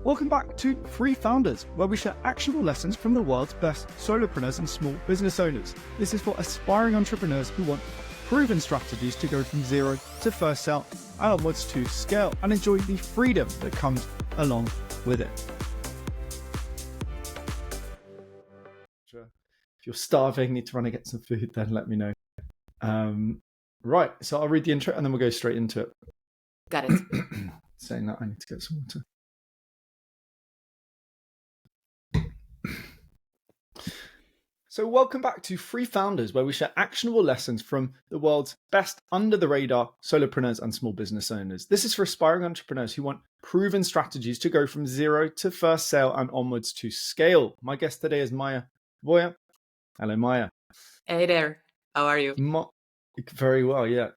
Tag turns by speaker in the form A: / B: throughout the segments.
A: Welcome back to Free Founders, where we share actionable lessons from the world's best solopreneurs and small business owners. This is for aspiring entrepreneurs who want proven strategies to go from zero to first sale and onwards to scale and enjoy the freedom that comes along with it. If you're starving, need to run and get some food, then let me know. Right, so I'll read the intro and then we'll go straight into it.
B: Got it.
A: Saying that, I need to get some water. So welcome back to Free Founders, where we share actionable lessons from the world's best under-the-radar solopreneurs and small business owners. This is for aspiring entrepreneurs who want proven strategies to go from zero to first sale and onwards to scale. My guest today is Maja Voje. Hello, Maja.
B: Hey there. How are you?
A: Very well, yeah.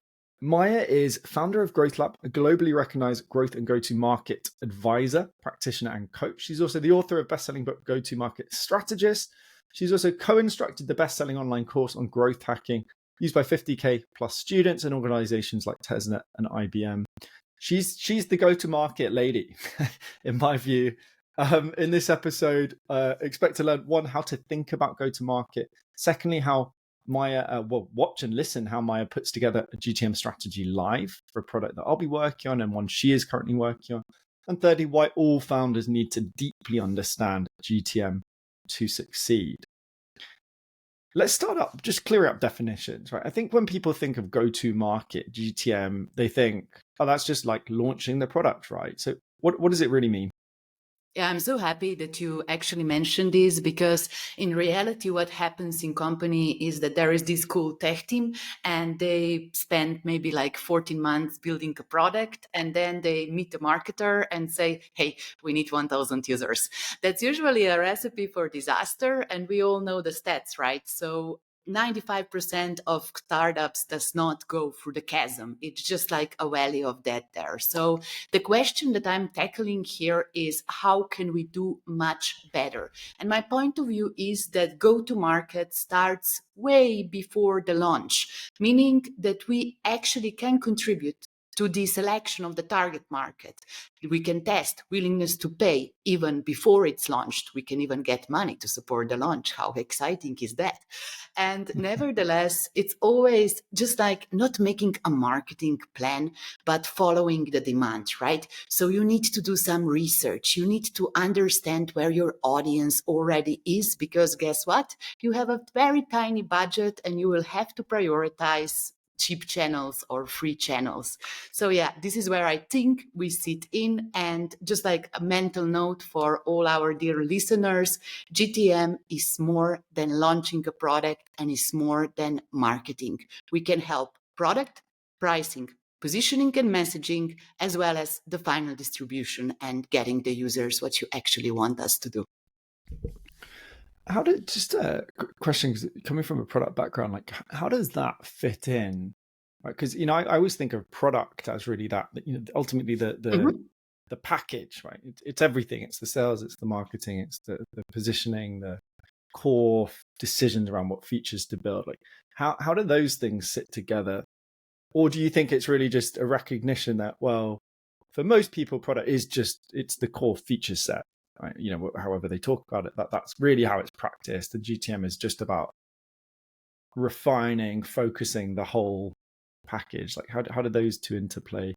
A: Maja is founder of Growth Lab, a globally recognized growth and go-to-market advisor, practitioner, and coach. She's also the author of best-selling book, Go-to-Market Strategist. She's also co-instructed the best-selling online course on growth hacking, used by 50K plus students and organizations like Tesla and IBM. She's the go-to-market lady, in my view. In this episode, expect to learn, one, how to think about go-to-market. Secondly, how Maja, watch and listen how Maja puts together a GTM strategy live for a product that I'll be working on and one she is currently working on. And thirdly, why all founders need to deeply understand GTM to succeed. Let's start up, just clear up definitions, right? I think when people think of go-to-market GTM, they think, oh, that's just like launching the product, right? So what does it really mean?
B: Yeah, I'm so happy that you actually mentioned this, because in reality, what happens in company is that there is this cool tech team and they spend maybe like 14 months building a product, and then they meet the marketer and say, hey, we need 1,000 users. That's usually a recipe for disaster, and we all know the stats, right? So 95% of startups does not go through the chasm. It's just like a valley of death there. So the question that I'm tackling here is, how can we do much better? And my point of view is that go-to-market starts way before the launch, meaning that we actually can contribute to the selection of the target market. We can test willingness to pay even before it's launched. We can even get money to support the launch. How exciting is that? And nevertheless, it's always just like not making a marketing plan, but following the demand, right? So you need to do some research. You need to understand where your audience already is, because guess what? You have a very tiny budget and you will have to prioritize cheap channels or free channels. So yeah, this is where I think we sit in. And just like a mental note for all our dear listeners, GTM is more than launching a product and is more than marketing. We can help product, pricing, positioning and messaging, as well as the final distribution and getting the users what you actually want us to do.
A: How did, just a question, coming from a product background, like how does that fit in? Right, because I always think of product as really that, ultimately the package, right? It's everything. It's the sales, it's the marketing, it's the positioning, the core decisions around what features to build. Like how do those things sit together? Or do you think it's really just a recognition that, well, for most people, product is it's the core feature set? Right? However they talk about it, that's really how it's practiced. The GTM is just about refining, focusing the whole package. Like how do those two interplay?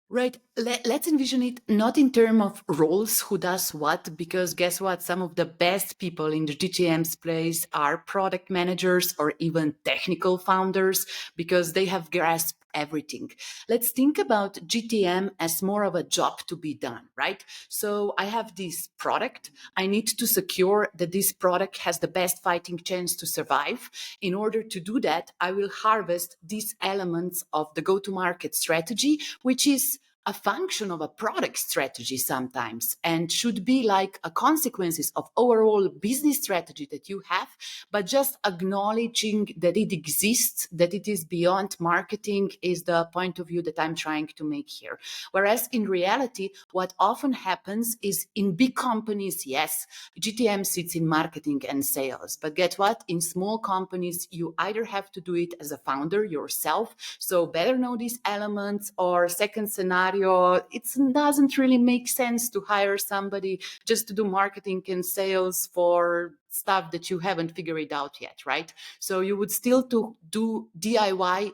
B: Right. Let's envision it not in terms of roles, who does what, because guess what? Some of the best people in the GTM space are product managers or even technical founders, because they have grasped everything. Let's think about GTM as more of a job to be done, right? So I have this product. I need to secure that this product has the best fighting chance to survive. In order to do that, I will harvest these elements of the go-to-market strategy, which is a function of a product strategy sometimes, and should be like a consequences of overall business strategy that you have, but just acknowledging that it exists, that it is beyond marketing, is the point of view that I'm trying to make here. Whereas in reality, what often happens is in big companies, yes, GTM sits in marketing and sales, but get what? In small companies, you either have to do it as a founder yourself, so better know these elements, or second scenario, scenario, it doesn't really make sense to hire somebody just to do marketing and sales for stuff that you haven't figured it out yet, right? So you would still to do DIY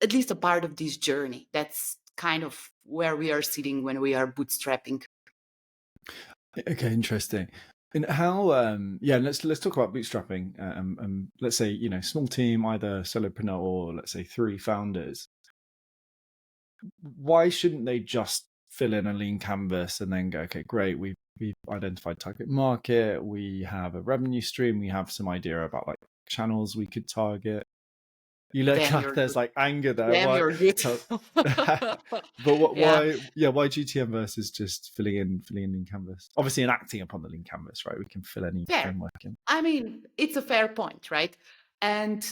B: at least a part of this journey. That's kind of where we are sitting when we are bootstrapping.
A: Okay, interesting. And how? Let's talk about bootstrapping. Let's say small team, either solopreneur or let's say 3 founders. Why shouldn't they just fill in a lean canvas and then go, okay, great, we've identified target market, we have a revenue stream, we have some idea about like channels we could target. You look
B: Damn,
A: like there's
B: good.
A: like anger there.
B: Damn,
A: Why?
B: you're good.
A: But
B: Yeah.
A: why GTM versus just filling in lean canvas? Obviously, and acting upon the lean canvas, right? We can fill any
B: Fair.
A: framework in.
B: I mean, it's a fair point, right? And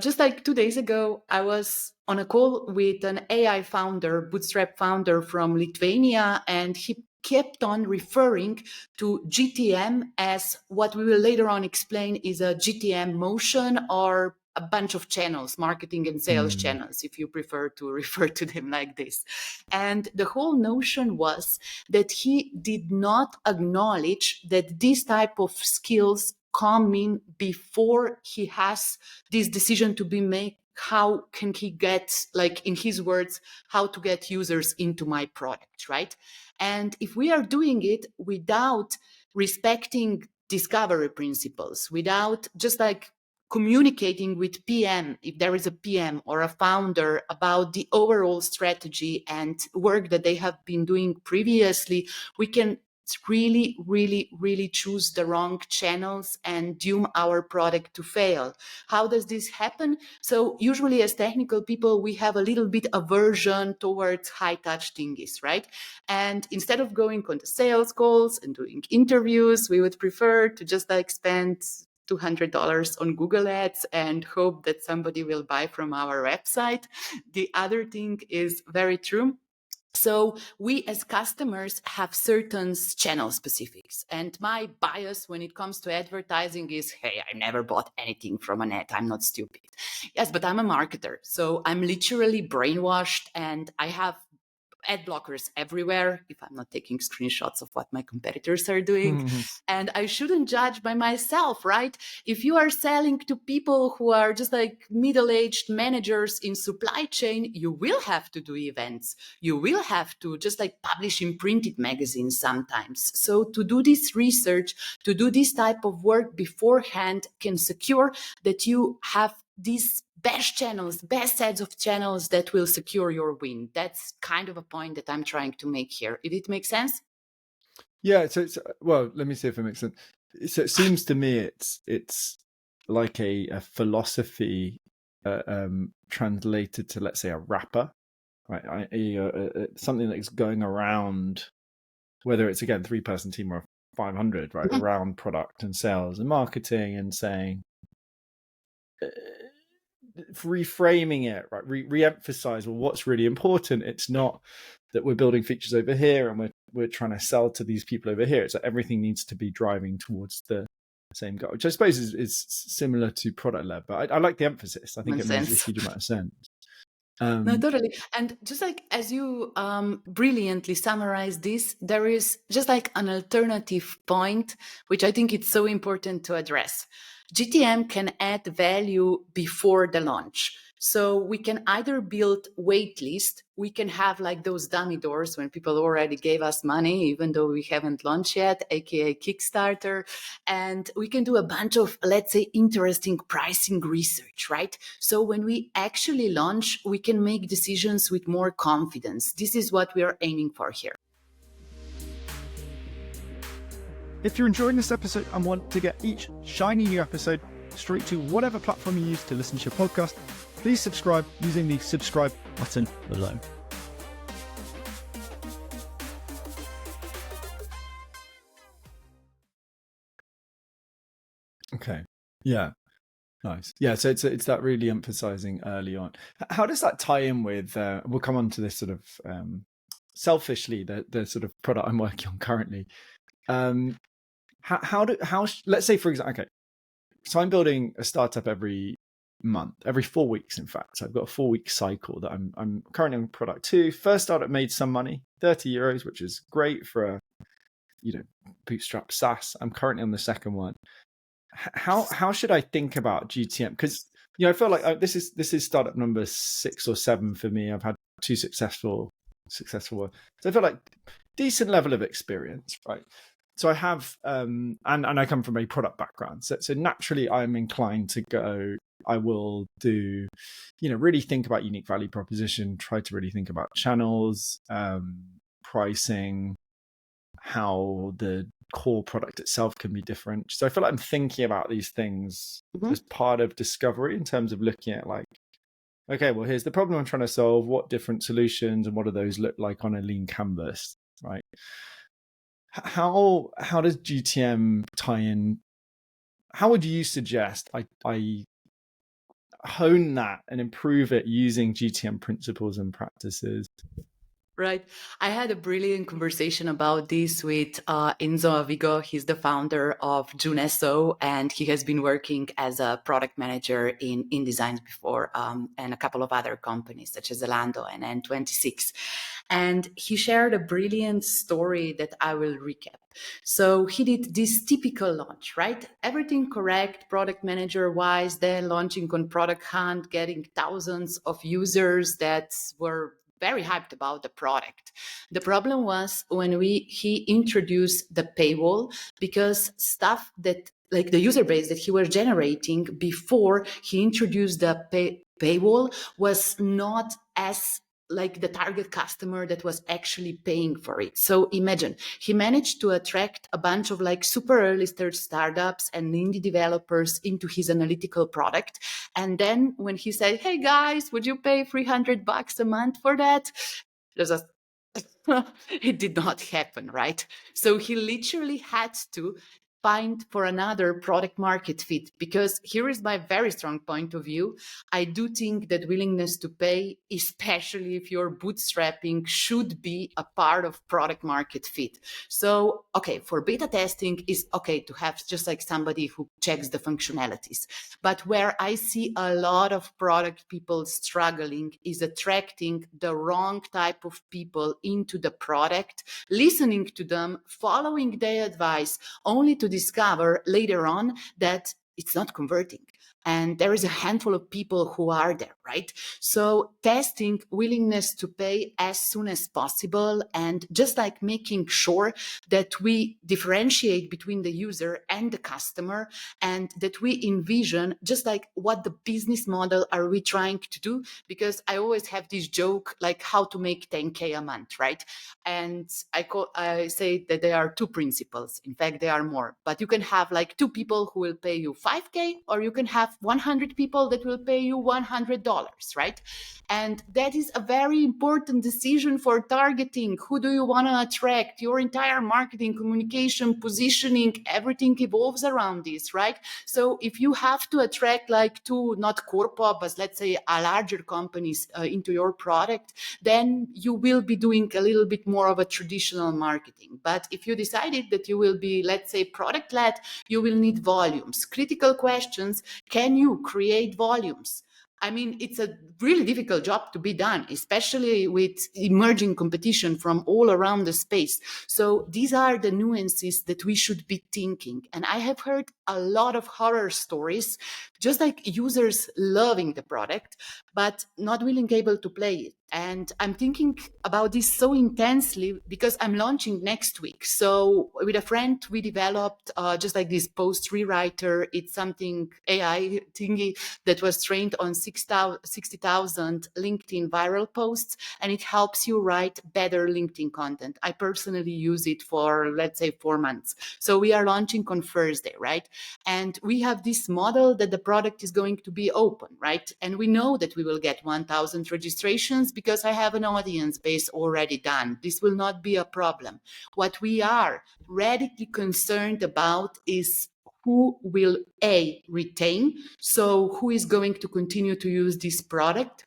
B: just like 2 days ago, I was on a call with an AI founder, bootstrap founder from Lithuania, and he kept on referring to GTM as what we will later on explain is a GTM motion or a bunch of channels, marketing and sales channels, if you prefer to refer to them like this. And the whole notion was that he did not acknowledge that this type of skills come in before he has this decision to be made. How can he get, like in his words, how to get users into my product, right? And if we are doing it without respecting discovery principles, without just like communicating with PM, if there is a PM or a founder about the overall strategy and work that they have been doing previously, we can really, really, really choose the wrong channels and doom our product to fail. How does this happen? So usually as technical people, we have a little bit aversion towards high touch thingies, right? And instead of going on the sales calls and doing interviews, we would prefer to just like spend $200 on Google Ads and hope that somebody will buy from our website. The other thing is very true. So we as customers have certain channel specifics. And my bias when it comes to advertising is, hey, I never bought anything from an ad. I'm not stupid. Yes, but I'm a marketer. So I'm literally brainwashed and I have ad blockers everywhere if I'm not taking screenshots of what my competitors are doing. And I shouldn't judge by myself, right? If you are selling to people who are just like middle-aged managers in supply chain, you will have to do events. You will have to just like publish in printed magazines sometimes. So to do this research, to do this type of work beforehand can secure that you have these best channels, best sets of channels that will secure your win. That's kind of a point that I'm trying to make here. Did it make sense?
A: Yeah. So it's, well, let me see if it makes sense. So it seems to me it's like a philosophy translated to, let's say, a rapper, right? Something that is going around, whether it's again 3-person team or 500, right, around product and sales and marketing, and saying, reframing it, right, re-emphasize, well, what's really important. It's not that we're building features over here and we're trying to sell to these people over here. It's that everything needs to be driving towards the same goal, which I suppose is similar to product led, but I like the emphasis. I think it makes a huge amount of sense.
B: No, totally. And just like as you brilliantly summarized this, there is just like an alternative point, which I think it's so important to address. GTM can add value before the launch. So we can either build wait list, we can have like those dummy doors when people already gave us money, even though we haven't launched yet, aka Kickstarter. And we can do a bunch of, let's say, interesting pricing research, right? So when we actually launch, we can make decisions with more confidence. This is what we are aiming for here.
C: If you're enjoying this episode and want to get each shiny new episode straight to whatever platform you use to listen to your podcast, please subscribe using the subscribe button below.
A: Okay. Yeah. Nice. Yeah. So it's that really emphasizing early on. How does that tie in with? We'll come on to this sort of selfishly the sort of product I'm working on currently. Let's say, for example, okay, so I'm building a startup every month, every 4 weeks, in fact. So I've got a 4-week cycle that I'm currently on product 2. First startup made some money, 30 euros, which is great for a bootstrap SaaS. I'm currently on the second one. How should I think about GTM? Because I feel like this is startup number 6 or 7 for me. I've had 2 successful ones. So I feel like decent level of experience, right? So I have and I come from a product background. So naturally I'm inclined to go, I will do, really think about unique value proposition, try to really think about channels, pricing, how the core product itself can be different. So I feel like I'm thinking about these things as part of discovery in terms of looking at like, okay, well, here's the problem I'm trying to solve. What different solutions and what do those look like on a lean canvas, right? How does GTM tie in? How would you suggest I hone that and improve it using GTM principles and practices?
B: Right. I had a brilliant conversation about this with Enzo Avigo. He's the founder of Junesso, and he has been working as a product manager in InDesign before, and a couple of other companies such as Zalando and N26. And he shared a brilliant story that I will recap. So he did this typical launch, right? Everything correct, product manager wise, then launching on Product Hunt, getting thousands of users that were very hyped about the product. The problem was when he introduced the paywall, because stuff that like the user base that he was generating before he introduced the paywall was not as like the target customer that was actually paying for it. So imagine he managed to attract a bunch of like super early stage startups and indie developers into his analytical product. And then when he said, hey guys, would you pay $300 a month for that? It was it did not happen, right? So he literally had to find for another product market fit, because here is my very strong point of view. I do think that willingness to pay, especially if you're bootstrapping, should be a part of product market fit. So, okay, for beta testing is okay to have just like somebody who checks the functionalities. But where I see a lot of product people struggling is attracting the wrong type of people into the product, listening to them, following their advice, only to discover later on that it's not converting. And there is a handful of people who are there, right? So testing willingness to pay as soon as possible, and just like making sure that we differentiate between the user and the customer, and that we envision just like what the business model are we trying to do. Because I always have this joke, like how to make 10K a month, right? And I say that there are 2 principles. In fact, there are more, but you can have like 2 people who will pay you 5K, or you can have 100 people that will pay you $100, right? And that is a very important decision for targeting. Who do you want to attract? Your entire marketing, communication, positioning, everything evolves around this, right? So if you have to attract like 2, not corpo, but let's say a larger companies into your product, then you will be doing a little bit more of a traditional marketing. But if you decided that you will be, let's say, product led, you will need volumes. Critical questions: can you create volumes? I mean, it's a really difficult job to be done, especially with emerging competition from all around the space. So these are the nuances that we should be thinking. And I have heard a lot of horror stories, just like users loving the product, but not willing able to play it. And I'm thinking about this so intensely because I'm launching next week. So with a friend, we developed just like this post rewriter. It's something AI thingy that was trained on 60,000 LinkedIn viral posts, and it helps you write better LinkedIn content. I personally use it for, let's say, 4 months. So we are launching on Thursday, right? And we have this model that the product is going to be open, right? And we know that we will get 1,000 registrations because I have an audience base already done. This will not be a problem. What we are radically concerned about is who will retain. So who is going to continue to use this product?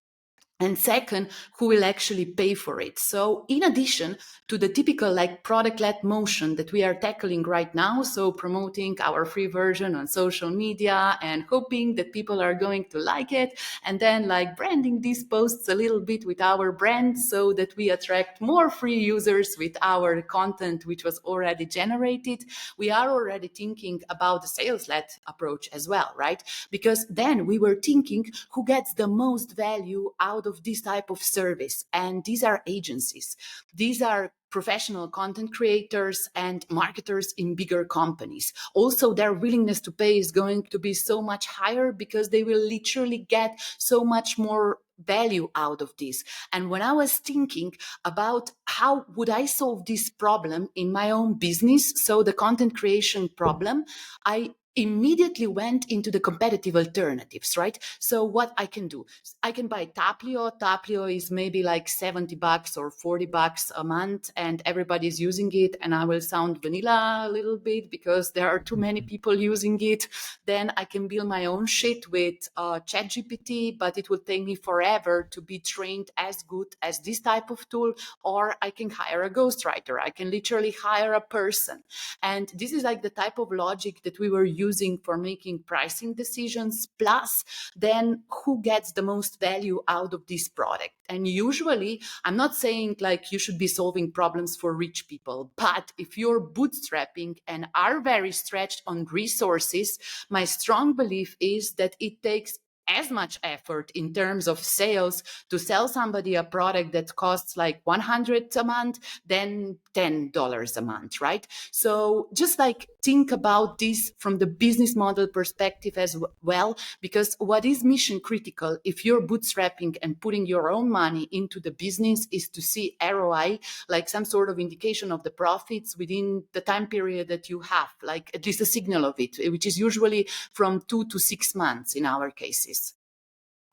B: And second, who will actually pay for it. So in addition to the typical like product-led motion that we are tackling right now, so promoting our free version on social media and hoping that people are going to like it, and then like branding these posts a little bit with our brand so that we attract more free users with our content which was already generated, we are already thinking about the sales-led approach as well, right? Because then we were thinking who gets the most value out of this type of service. And these are agencies. These are professional content creators and marketers in bigger companies. Also, their willingness to pay is going to be so much higher because they will literally get so much more value out of this. And when I was thinking about how would I solve this problem in my own business, so the content creation problem, I immediately went into the competitive alternatives, right? So what I can do, I can buy Taplio. Taplio is maybe like $70 or $40 a month, and everybody's using it. And I will sound vanilla a little bit because there are too many people using it. Then I can build my own shit with ChatGPT, but it will take me forever to be trained as good as this type of tool. Or I can hire a ghostwriter. I can literally hire a person. And this is like the type of logic that we were using for making pricing decisions, plus then who gets the most value out of this product. And usually, I'm not saying like you should be solving problems for rich people, but if you're bootstrapping and are very stretched on resources, my strong belief is that it takes as much effort in terms of sales to sell somebody a product that costs like $100 a month than $10 a month, right? So just like think about this from the business model perspective as well, because what is mission critical if you're bootstrapping and putting your own money into the business is to see ROI, like some sort of indication of the profits within the time period that you have, like at least a signal of it, which is usually from 2 to 6 months in our cases.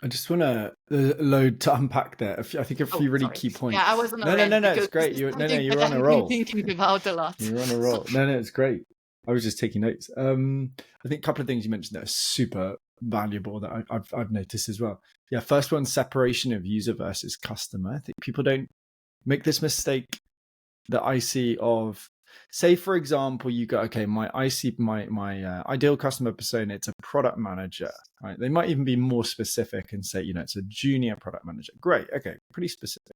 A: I just want to load to unpack there. I think a few really
B: Sorry.
A: key points.
B: Yeah, I was on a
A: No,
B: rant
A: it's great. You're on a
B: I've
A: roll.
B: been thinking about a lot.
A: You're on a roll. No, it's great. I was just taking notes. I think a couple of things you mentioned that are super valuable that I've noticed as well. Yeah, first one, separation of user versus customer. I think people don't make this mistake that I see of, say, for example, you go, okay, my ideal customer persona, it's a product manager, right? They might even be more specific and say, it's a junior product manager. Great. Okay. Pretty specific.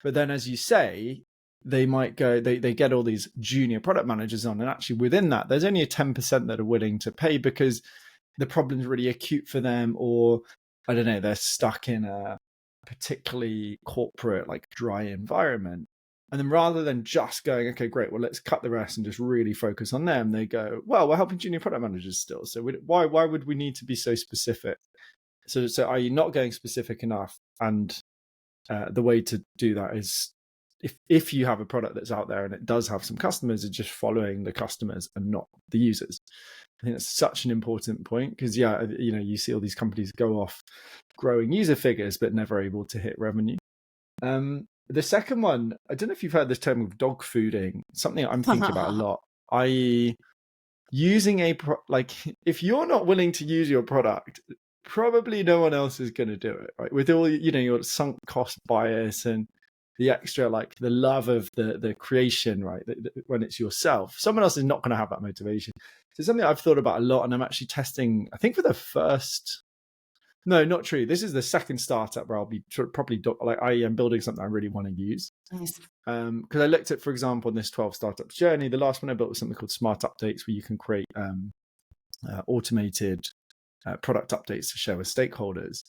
A: But then as you say, they might go, they get all these junior product managers on, and actually within that, there's only a 10% that are willing to pay because the problem's really acute for them, or I don't know, they're stuck in a particularly corporate, like dry environment. And then rather than just going, okay, great, well, let's cut the rest and just really focus on them, they go, well, we're helping junior product managers still. So why would we need to be so specific? So are you not going specific enough? And the way to do that is if you have a product that's out there and it does have some customers, it's just following the customers and not the users. I think that's such an important point because, you see all these companies go off growing user figures, but never able to hit revenue. The second one, I don't know if you've heard this term of dog fooding, something I'm thinking about a lot, i.e. using if you're not willing to use your product, probably no one else is going to do it, right? With all, your sunk cost bias and the extra, like the love of the creation, right? When it's yourself, someone else is not going to have that motivation. So something I've thought about a lot, and I'm actually testing, I think for the first... No, not true. This is the second startup where I'll be properly I am building something I really want to use.
B: Nice.
A: Because I looked at, for example, in this 12 startups journey, the last one I built was something called Smart Updates, where you can create automated product updates to share with stakeholders.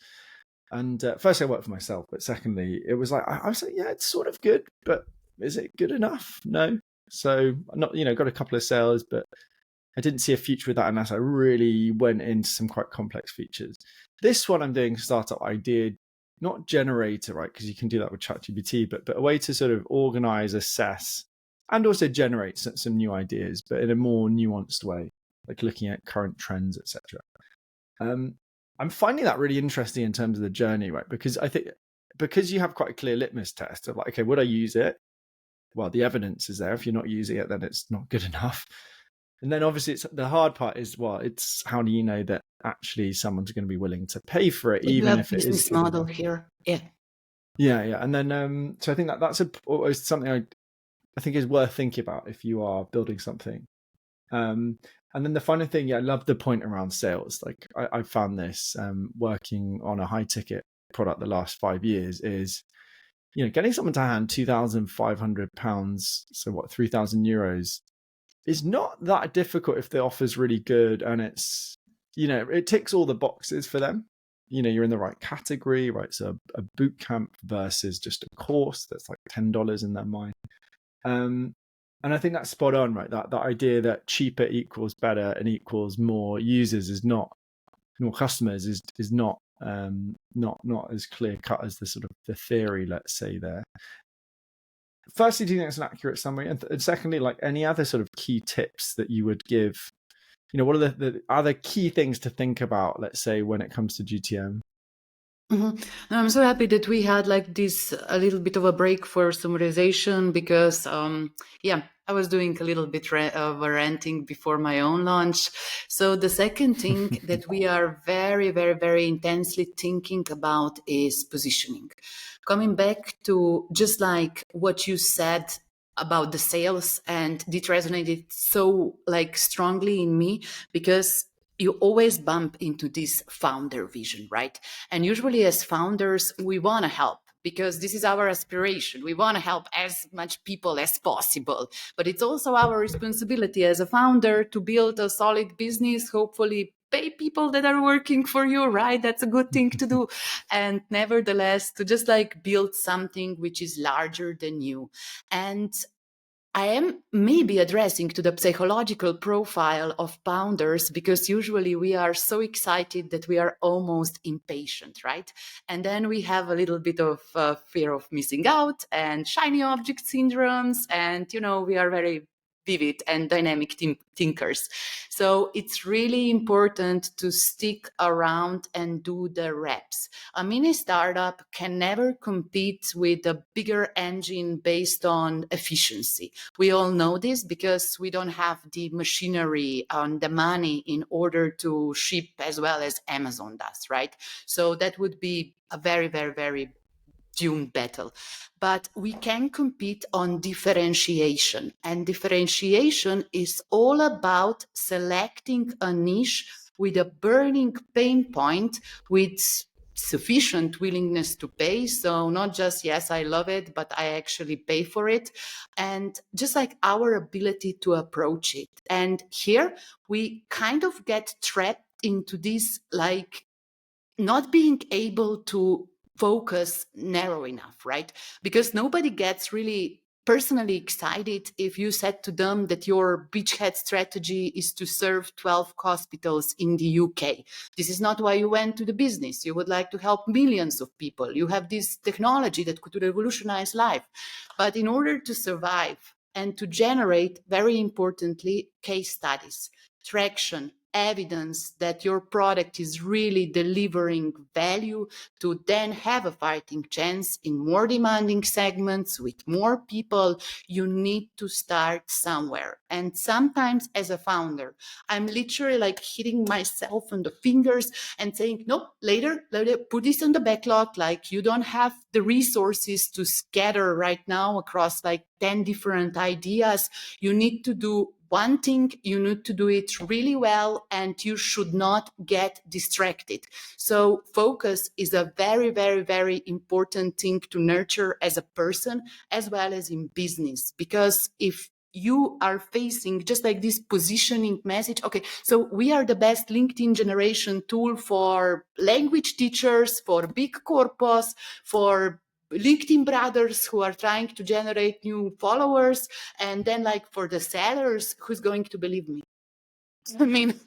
A: And firstly, I worked for myself, but secondly, it was like I was like, yeah, it's sort of good, but is it good enough? No. So I'm not, got a couple of sales, but I didn't see a future with that unless I really went into some quite complex features. This one I'm doing startup idea, not generator, right? Because you can do that with ChatGPT, but a way to sort of organize, assess, and also generate some new ideas, but in a more nuanced way, like looking at current trends, etc. I'm finding that really interesting in terms of the journey, right? Because I think because you have quite a clear litmus test of like, okay, would I use it? Well, the evidence is there. If you're not using it, then it's not good enough. And then obviously the hard part is, well, it's how do you know that actually someone's going to be willing to pay for it,
B: You
A: even
B: have
A: if it is
B: business model here. Yeah.
A: Yeah. And then, so I think that's always something I think is worth thinking about if you are building something. And then the final thing, I love the point around sales. Like I found this working on a high ticket product the last 5 years is, getting someone to hand £2,500, so what, €3,000, is not that difficult if the offer's really good and it's, it ticks all the boxes for them. You're in the right category, right? So a boot camp versus just a course that's like $10 in their mind. And I think that's spot on, right? That idea that cheaper equals better and equals more users is not, more customers is not as clear cut as the sort of the theory, let's say there. Firstly, do you think it's an accurate summary? And secondly, like any other sort of key tips that you would give? What are the other key things to think about, let's say, when it comes to GTM?
B: I'm so happy that we had like this a little bit of a break for summarization because I was doing a little bit of a ranting before my own launch. So the second thing that we are very, very, very intensely thinking about is positioning. Coming back to just like what you said about the sales, and it resonated so like strongly in me because you always bump into this founder vision, right? And usually as founders, we want to help because this is our aspiration. We want to help as much people as possible. But it's also our responsibility as a founder to build a solid business, hopefully pay people that are working for you, right? That's a good thing to do. And nevertheless, to just like build something which is larger than you. And I am maybe addressing to the psychological profile of founders because usually we are so excited that we are almost impatient, right? And then we have a little bit of fear of missing out and shiny object syndromes. And, we are very vivid and dynamic thinkers. So it's really important to stick around and do the reps. A mini startup can never compete with a bigger engine based on efficiency. We all know this because we don't have the machinery and the money in order to ship as well as Amazon does, right? So that would be a very, very, very doomed battle. But we can compete on differentiation. And differentiation is all about selecting a niche with a burning pain point with sufficient willingness to pay. So not just, yes, I love it, but I actually pay for it. And just like our ability to approach it. And here we kind of get trapped into this, like not being able to focus narrow enough, right? Because nobody gets really personally excited if you said to them that your beachhead strategy is to serve 12 hospitals in the UK. This is not why you went to the business. You would like to help millions of people. You have this technology that could revolutionize life. But in order to survive and to generate, very importantly, case studies, traction, evidence that your product is really delivering value to then have a fighting chance in more demanding segments with more people, you need to start somewhere. And sometimes as a founder, I'm literally like hitting myself on the fingers and saying, nope, later, put this on the backlog. Like you don't have the resources to scatter right now across like 10 different ideas. You need to do one thing, you need to do it really well, and you should not get distracted. So focus is a very, very, very important thing to nurture as a person as well as in business. Because if you are facing just like this positioning message, okay, so we are the best LinkedIn generation tool for language teachers, for big corpos, for LinkedIn brothers who are trying to generate new followers, and then like for the sellers, who's going to believe me? I mean,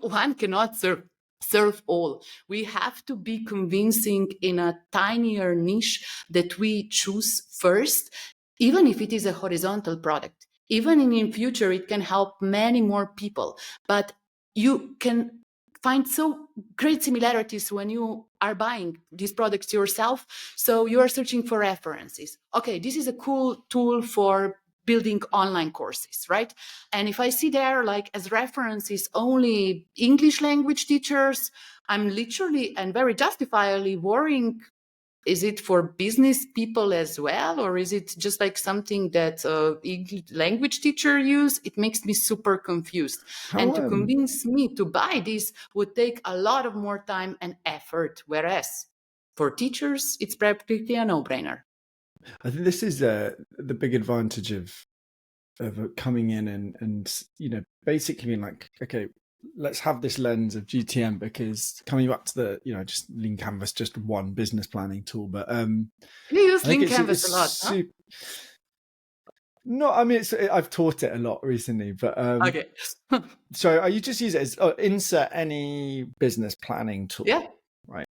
B: one cannot serve all. We have to be convincing in a tinier niche that we choose first, even if it is a horizontal product. Even in future, it can help many more people. But you can find so great similarities when you are buying these products yourself. So you are searching for references. Okay, this is a cool tool for building online courses, right? And if I see there like as references only English language teachers, I'm literally and very justifiably worrying, is it for business people as well, or is it just like something that English language teacher use? It makes me super confused. And to convince me to buy this would take a lot of more time and effort, whereas for teachers, it's practically a no-brainer.
A: I think this is the big advantage of coming in and basically being like, okay, let's have this lens of GTM, because coming back to the just Lean Canvas, just one business planning tool, but
B: you use Lean Canvas a lot, huh?
A: No, I mean I've taught it a lot recently, but
B: okay.
A: So you just use it as insert any business planning tool,
B: yeah,
A: right?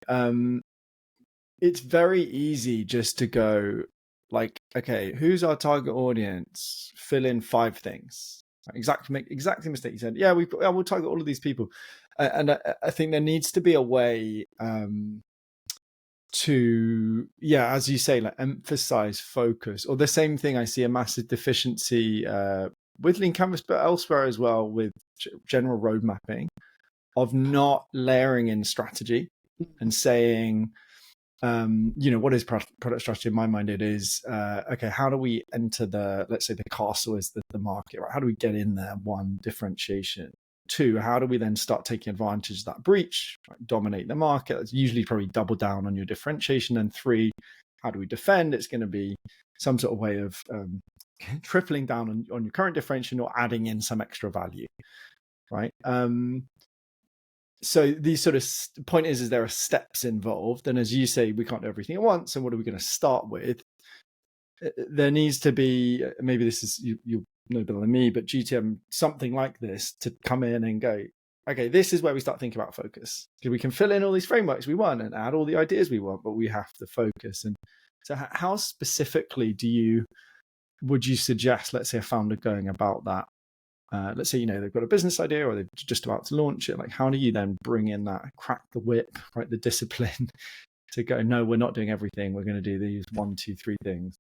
A: It's very easy just to go like, okay, who's our target audience? Fill in 5 things. Exactly mistake. You said, we'll target all of these people, and I think there needs to be a way to, as you say, like emphasize focus. Or the same thing, I see a massive deficiency with Lean Canvas, but elsewhere as well with general road mapping, of not layering in strategy and saying, what is product strategy? In my mind, it is, okay, how do we enter let's say the castle is the market, right? How do we get in there? 1, differentiation. 2, how do we then start taking advantage of that breach, right? Dominate the market. That's usually probably double down on your differentiation. And 3, how do we defend? It's going to be some sort of way of tripling down on your current differentiation or adding in some extra value, right? So these sort of point is there are steps involved, and as you say, we can't do everything at once. And what are we going to start with? There needs to be, maybe this is you know better than me, but GTM, something like this to come in and go, okay, this is where we start thinking about focus, because we can fill in all these frameworks we want and add all the ideas we want, but we have to focus. And so how specifically would you suggest, let's say, a founder going about that? Let's say, they've got a business idea or they're just about to launch it. Like, how do you then bring in that, crack the whip, right? The discipline to go, no, we're not doing everything. We're going to do these 1, 2, 3 things.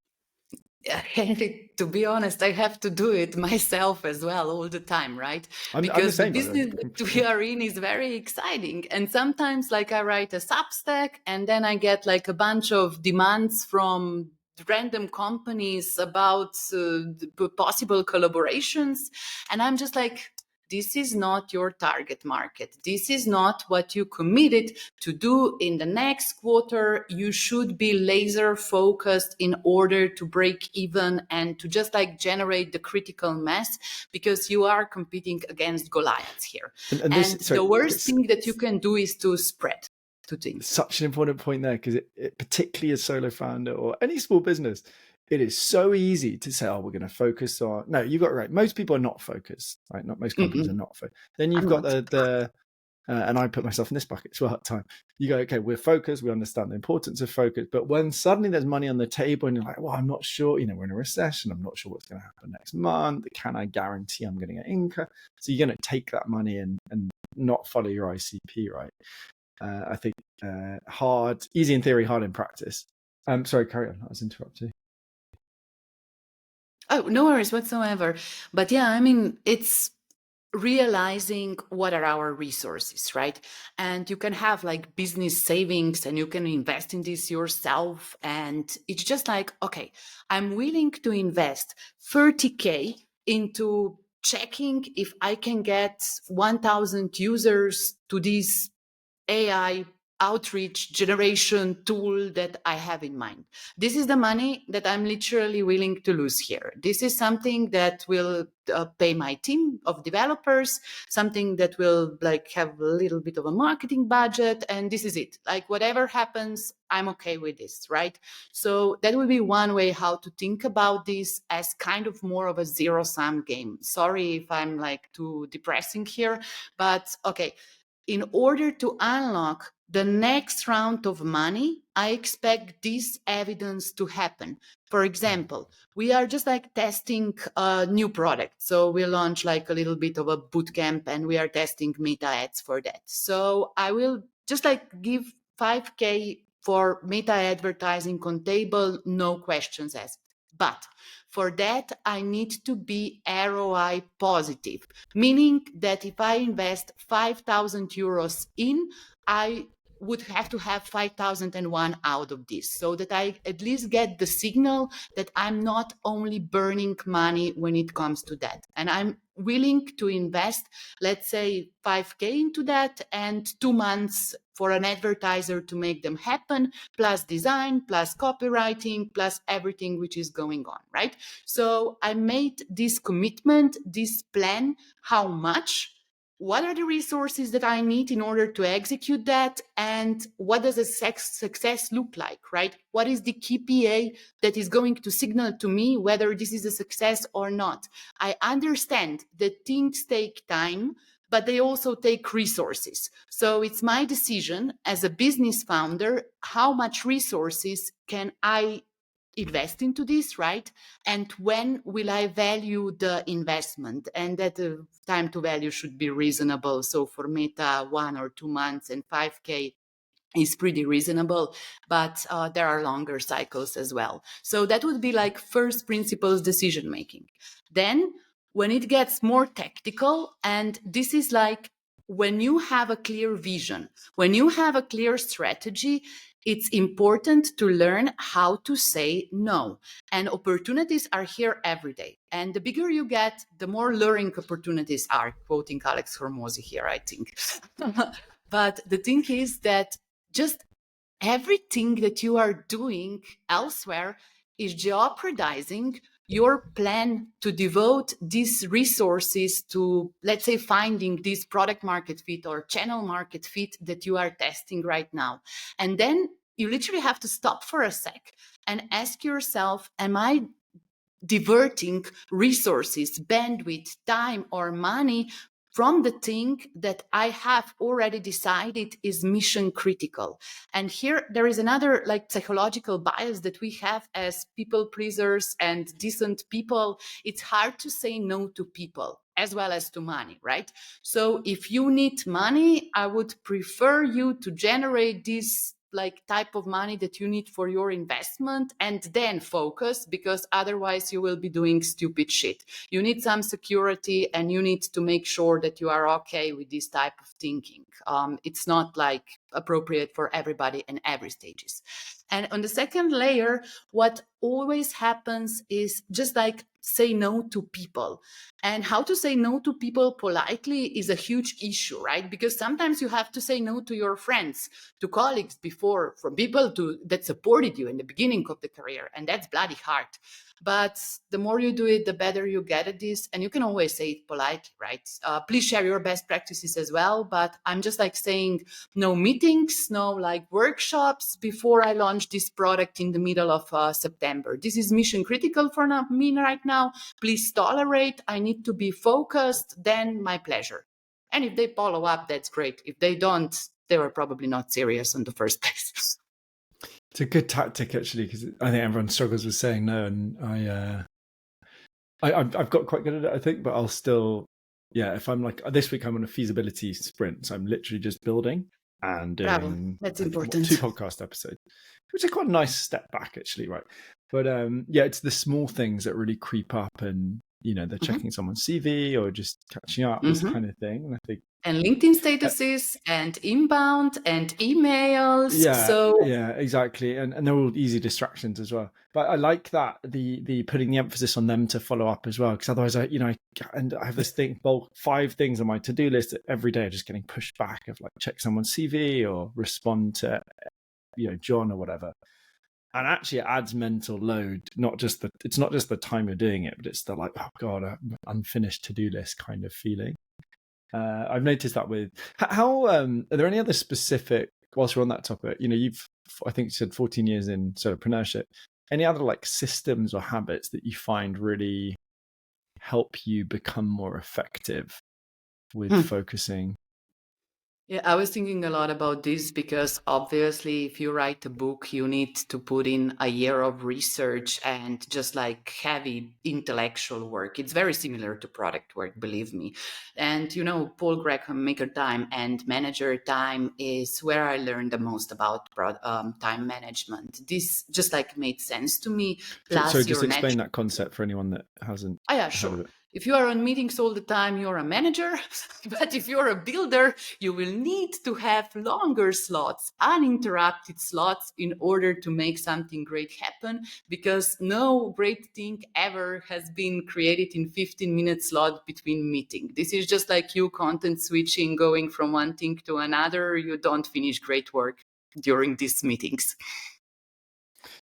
B: Henry, to be honest, I have to do it myself as well all the time, right? Because the business that we are in is very exciting. And sometimes like I write a Substack and then I get like a bunch of demands from random companies about possible collaborations. And I'm just like, this is not your target market. This is not what you committed to do in the next quarter. You should be laser focused in order to break even and to just like generate the critical mass, because you are competing against Goliaths here. And the worst thing that you can do is to spread to things.
A: Such an important point there, because it particularly as solo founder or any small business, it is so easy to say, oh, we're going to focus on, no, you got it right. Most people are not focused, right? Not most companies are not focused. Then you've got the and I put myself in this bucket as well at the time. You go, okay, we're focused. We understand the importance of focus. But when suddenly there's money on the table and you're like, well, I'm not sure, we're in a recession. I'm not sure what's going to happen next month. Can I guarantee I'm going to get income? So you're going to take that money and not follow your ICP, right? I think easy in theory, hard in practice. Sorry, carry on. I was interrupting.
B: Oh, no worries whatsoever. But yeah, I mean, it's realizing what are our resources, right? And you can have like business savings and you can invest in this yourself. And it's just like, okay, I'm willing to invest 30K into checking if I can get 1,000 users to this AI outreach generation tool that I have in mind. This is the money that I'm literally willing to lose here. This is something that will pay my team of developers, something that will like have a little bit of a marketing budget, and this is it. Like whatever happens, I'm okay with this, right? So that would be one way how to think about this, as kind of more of a zero-sum game. Sorry if I'm like too depressing here, but okay. In order to unlock the next round of money, I expect this evidence to happen. For example, we are just like testing a new product. So we launch like a little bit of a bootcamp and we are testing meta ads for that. So I will just like give 5K for meta advertising on table, no questions asked. But for that, I need to be ROI positive, meaning that if I invest 5,000 euros in, I would have to have 5,001 out of this, so that I at least get the signal that I'm not only burning money when it comes to that. And I'm willing to invest, let's say, 5K into that and 2 months for an advertiser to make them happen, plus design, plus copywriting, plus everything which is going on, right? So I made this commitment, this plan, how much, what are the resources that I need in order to execute that, and what does a success look like, right? What is the KPI that is going to signal to me whether this is a success or not? I understand that things take time, but they also take resources. So it's my decision as a business founder, how much resources can I invest into this, right? And when will I value the investment? And that the time to value should be reasonable. So for Meta, 1 or 2 months and 5K is pretty reasonable, but there are longer cycles as well. So that would be like first principles decision making. Then when it gets more tactical, and this is like when you have a clear vision, when you have a clear strategy, it's important to learn how to say no. And opportunities are here every day. And the bigger you get, the more luring opportunities are, quoting Alex Hormozy here, I think. But the thing is that just everything that you are doing elsewhere is jeopardizing your plan to devote these resources to, let's say, finding this product market fit or channel market fit that you are testing right now. And then you literally have to stop for a sec and ask yourself, am I diverting resources, bandwidth, time, or money from the thing that I have already decided is mission critical? And here there is another like psychological bias that we have as people pleasers and decent people. It's hard to say no to people as well as to money, right? So if you need money, I would prefer you to generate this like type of money that you need for your investment and then focus, because otherwise you will be doing stupid shit. You need some security and you need to make sure that you are okay with this type of thinking. It's not like appropriate for everybody in every stages. And on the second layer, what always happens is just like say no to people. And how to say no to people politely is a huge issue, right? Because sometimes you have to say no to your friends, to colleagues before, from people that supported you in the beginning of the career. And that's bloody hard. But the more you do it, the better you get at this. And you can always say it politely, right? Please share your best practices as well. But I'm just like saying no meetings, no like workshops before I launch this product in the middle of September. This is mission critical for me right now. Please tolerate. I need to be focused. Then my pleasure. And if they follow up, that's great. If they don't, they were probably not serious in the first place.
A: It's a good tactic, actually, because I think everyone struggles with saying no, and I've got quite good at it, I think. But I'll still, yeah. If I'm like this week, I'm on a feasibility sprint, so I'm literally just building and doing
B: That's important.
A: 2 podcast episodes, which is quite a nice step back, actually, right? But yeah, it's the small things that really creep up, and they're checking someone's CV or just catching up, this kind of thing. And I think.
B: And LinkedIn statuses and inbound and emails.
A: Yeah, exactly. And they're all easy distractions as well. But I like that, the putting the emphasis on them to follow up as well. Because otherwise, I have this thing, 5 things on my to-do list that every day are just getting pushed back of like check someone's CV or respond to, John or whatever. And actually it adds mental load, it's not just the time you're doing it, but it's the like, oh God, unfinished to-do list kind of feeling. I've noticed that with how are there any other specific, whilst we're on that topic, I think you said 14 years in entrepreneurship, any other like systems or habits that you find really help you become more effective with focusing?
B: Yeah, I was thinking a lot about this because obviously, if you write a book, you need to put in a year of research and just like heavy intellectual work. It's very similar to product work, believe me. And Paul Graham, Maker Time and Manager Time is where I learned the most about time management. This just like made sense to me.
A: So
B: Plus,
A: just
B: your
A: explain
B: natural.
A: that concept for anyone that hasn't
B: Oh, yeah,
A: heard of
B: sure.
A: it.
B: If you are on meetings all the time, you're a manager. But if you're a builder, you will need to have longer slots, uninterrupted slots in order to make something great happen, because no great thing ever has been created in 15-minute slot between meeting. This is just like you content switching, going from one thing to another. You don't finish great work during these meetings.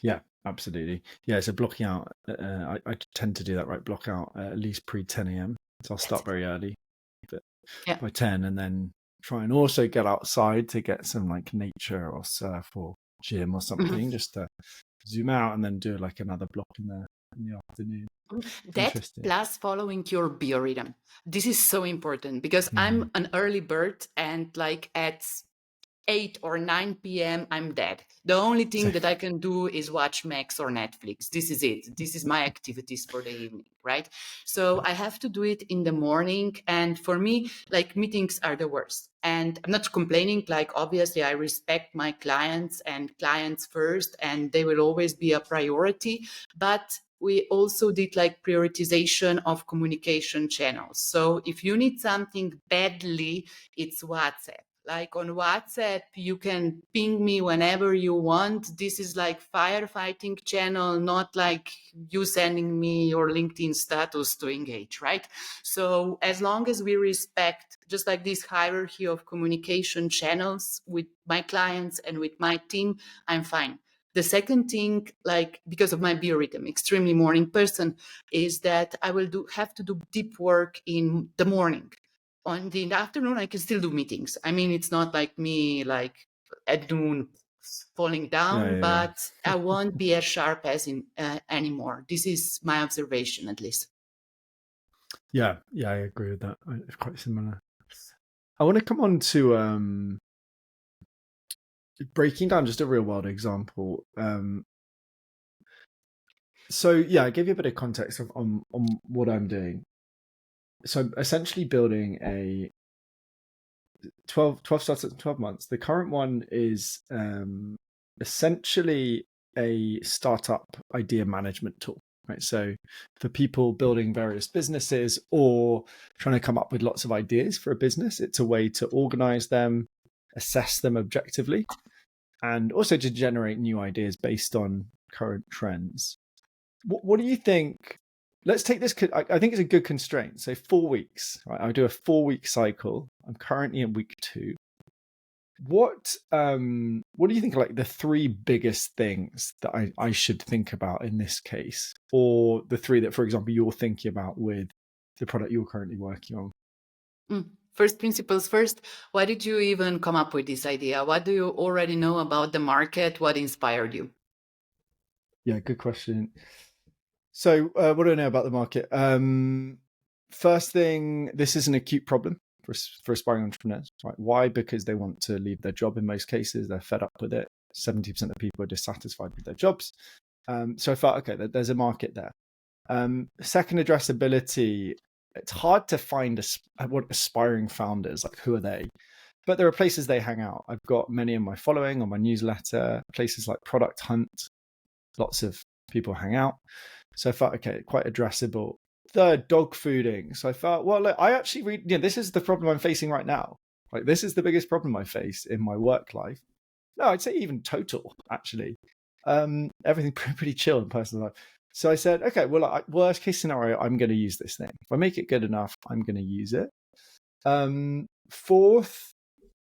A: Yeah, absolutely. Yeah, so blocking out, I tend to do that, right? Block out at least pre 10 a.m. So I'll start very early, but
B: Yeah.
A: by 10, and then try and also get outside to get some like nature or surf or gym or something, just to zoom out and then do like another block in the afternoon.
B: That
A: Interesting.
B: plus following your biorhythm. This is so important because I'm an early bird and like at 8 or 9 p.m. I'm dead. The only thing that I can do is watch Max or Netflix. This is it. This is my activities for the evening, right? So I have to do it in the morning. And for me, like meetings are the worst. And I'm not complaining. Like, obviously, I respect my clients and clients first, and they will always be a priority. But we also did like prioritization of communication channels. So if you need something badly, it's WhatsApp. Like on WhatsApp, you can ping me whenever you want. This is like firefighting channel, not like you sending me your LinkedIn status to engage, right? So as long as we respect just like this hierarchy of communication channels with my clients and with my team, I'm fine. The second thing, like because of my biorhythm, extremely morning person, is that I will have to do deep work in the morning. On the afternoon, I can still do meetings. I mean, it's not like me like at noon falling down,
A: Yeah.
B: but I won't be as sharp as in anymore. This is my observation, at least.
A: Yeah, I agree with that. It's quite similar. I want to come on to breaking down just a real world example. So yeah, I gave you a bit of context on what I'm doing. So I'm essentially building a 12 starts at 12 months. The current one is essentially a startup idea management tool, right? So for people building various businesses or trying to come up with lots of ideas for a business, it's a way to organize them, assess them objectively, and also to generate new ideas based on current trends. What do you think? Let's take this. I think it's a good constraint. So 4 weeks. Right? I do a 4-week cycle. I'm currently in week 2. What do you think are like the 3 biggest things that I should think about in this case, or the 3 that, for example, you're thinking about with the product you're currently working on?
B: First principles first. Why did you even come up with this idea? What do you already know about the market? What inspired you?
A: Yeah, good question. So what do I know about the market? First thing, this is an acute problem for aspiring entrepreneurs. Right? Why? Because they want to leave their job in most cases. They're fed up with it. 70% of people are dissatisfied with their jobs. So I felt, okay, there's a market there. Second, addressability. It's hard to find what aspiring founders, like who are they? But there are places they hang out. I've got many in my following on my newsletter, places like Product Hunt. Lots of people hang out. So I felt, okay, quite addressable. Third, dog fooding. So I felt, well, look, I actually read, this is the problem I'm facing right now. Like, this is the biggest problem I face in my work life. No, I'd say even total, actually. Everything pretty chill in personal life. So I said, okay, well, worst case scenario, I'm going to use this thing. If I make it good enough, I'm going to use it. Fourth,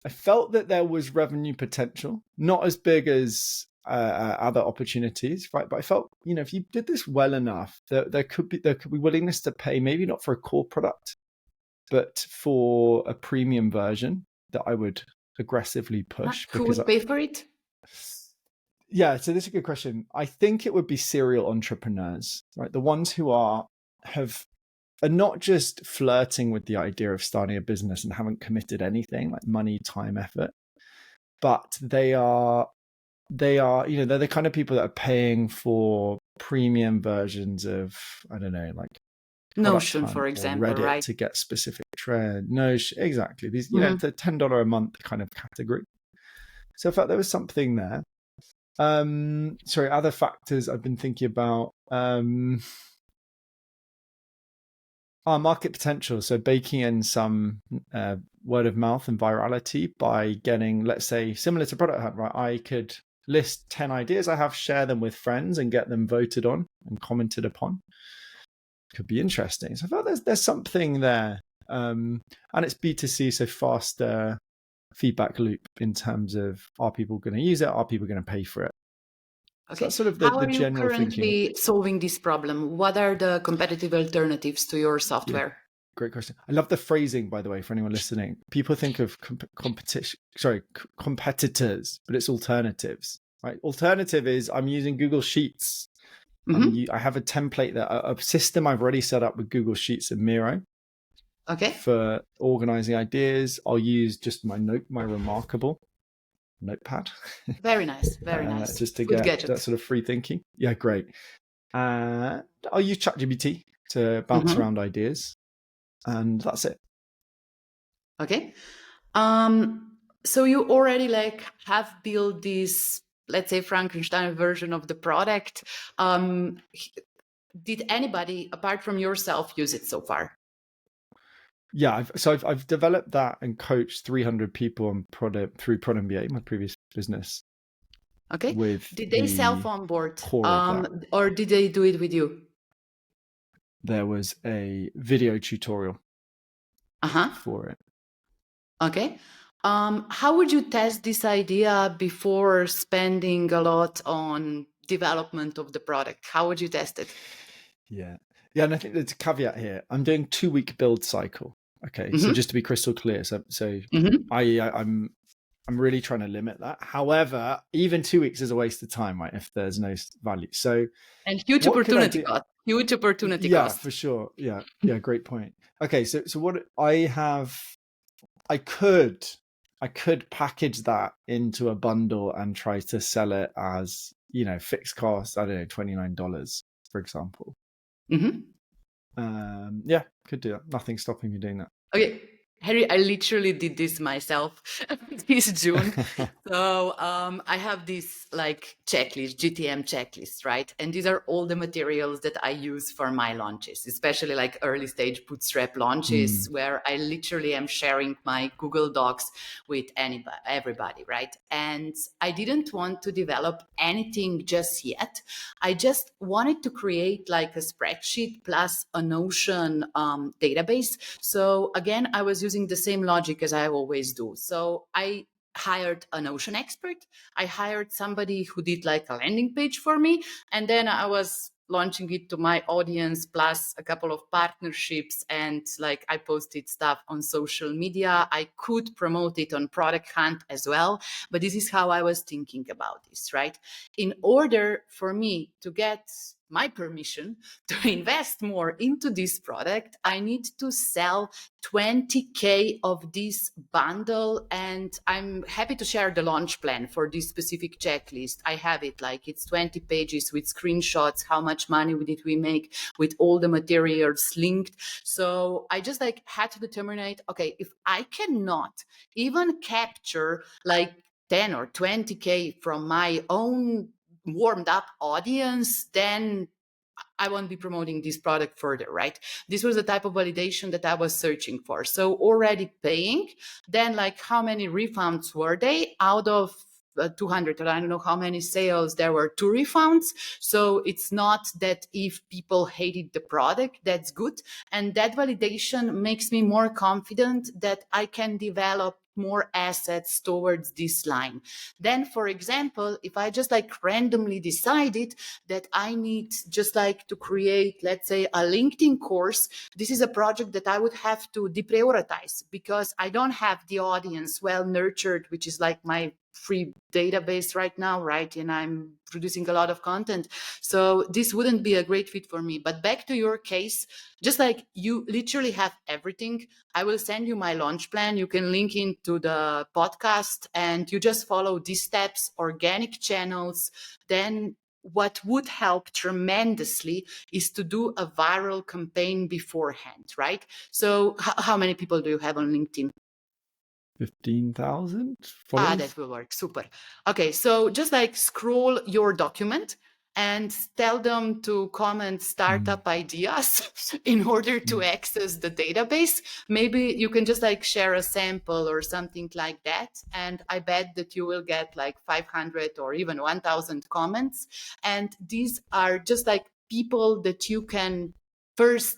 A: I felt that there was revenue potential, not as big as other opportunities, right? But I felt, if you did this well enough, there could be willingness to pay, maybe not for a core product, but for a premium version that I would aggressively push.
B: Who would pay for it?
A: Yeah, so this is a good question. I think it would be serial entrepreneurs, right? The ones who have are not just flirting with the idea of starting a business and haven't committed anything like money, time, effort, but they're the kind of people that are paying for premium versions of, I don't know, like Product
B: Notion,
A: Hunt
B: for
A: or
B: example,
A: Reddit
B: right?
A: to get specific trend. No, exactly. These,
B: Mm-hmm.
A: it's a $10 a month kind of category. So I felt there was something there. Sorry, other factors I've been thinking about. Our market potential. So baking in some word of mouth and virality by getting, let's say, similar to Product Hunt, right? I could list 10 ideas I have, share them with friends and get them voted on and commented upon. Could be interesting. So I felt there's something there. And it's B2C, so faster feedback loop in terms of, are people going to use it? Are people going to pay for it? So
B: Okay.
A: that's sort of
B: How
A: the
B: are you
A: general thinking.
B: currently solving this problem? What are the competitive alternatives to your
A: Yeah,
B: software?
A: great question. I love the phrasing, by the way, for anyone listening. People think of competitors, but it's alternatives, right? Alternative is I'm using Google Sheets.
B: Mm-hmm.
A: I have a template a system I've already set up with Google Sheets and Miro
B: Okay.
A: for organizing ideas. I'll use just my Remarkable notepad.
B: Very nice. Very nice.
A: Just to
B: Good
A: get that
B: gadget.
A: sort of free thinking. Yeah, great. I'll use ChatGPT to bounce
B: Mm-hmm.
A: around ideas, and that's it.
B: Okay. So you already like have built this, let's say, Frankenstein version of the product. Did anybody apart from yourself use it so far?
A: Yeah, I've developed that and coached 300 people on product through Prod MBA, my previous business.
B: Okay.
A: With
B: Did they
A: the
B: self-onboard,
A: core of that,
B: or did they do it with you?
A: there was a video tutorial
B: Uh-huh.
A: for it.
B: Okay. How would you test this idea before spending a lot on development of the product? How would you test it?
A: Yeah, and I think there's a caveat here. I'm doing 2-week build cycle. Okay, so
B: Mm-hmm.
A: just to be crystal clear, so
B: Mm-hmm.
A: I'm really trying to limit that. However, even 2 weeks is a waste of time, right? If there's no value. So
B: And huge
A: what could I
B: opportunity
A: do?
B: cost. Huge opportunity
A: Yeah,
B: cost.
A: for sure. Yeah, great point. Okay, so what I could package that into a bundle and try to sell it as, fixed cost, I don't know, $29, for example.
B: Mm-hmm.
A: Yeah, could do that. Nothing's stopping me doing that.
B: Okay, Harry, I literally did this myself this June. So I have this like checklist, GTM checklist, right? And these are all the materials that I use for my launches, especially like early stage bootstrap launches, where I literally am sharing my Google Docs with everybody, right? And I didn't want to develop anything just yet. I just wanted to create like a spreadsheet plus a Notion database. So again, I was using the same logic as I always do. So I hired a Notion expert. I hired somebody who did like a landing page for me. And then I was launching it to my audience plus a couple of partnerships, and like I posted stuff on social media. I could promote it on Product Hunt as well, but this is how I was thinking about this, right? In order for me to get my permission to invest more into this product, I need to sell 20K of this bundle. And I'm happy to share the launch plan for this specific checklist. I have it like it's 20 pages with screenshots. How much money did we make with all the materials linked? So I just like had to determine, okay, if I cannot even capture like 10 or 20K from my own warmed up audience, then I won't be promoting this product further, right? This was the type of validation that I was searching for. So already paying, then like how many refunds were they out of 200, or I don't know how many sales, there were 2 refunds. So it's not that if people hated the product, that's good. And that validation makes me more confident that I can develop more assets towards this line. Then, for example, if I just like randomly decided that I need just like to create, let's say, a LinkedIn course, this is a project that I would have to deprioritize because I don't have the audience well nurtured, which is like my free database right now, right? And I'm producing a lot of content. So this wouldn't be a great fit for me. But back to your case, just like you literally have everything, I will send you my launch plan. You can link into the podcast and you just follow these steps, organic channels. Then what would help tremendously is to do a viral campaign beforehand, right? So how many people do you have on LinkedIn?
A: 15,000 followers.
B: That will work. Super. Okay, so just like scroll your document and tell them to comment startup ideas in order to access the database. Maybe you can just like share a sample or something like that. And I bet that you will get like 500 or even 1,000 comments. And these are just like people that you can first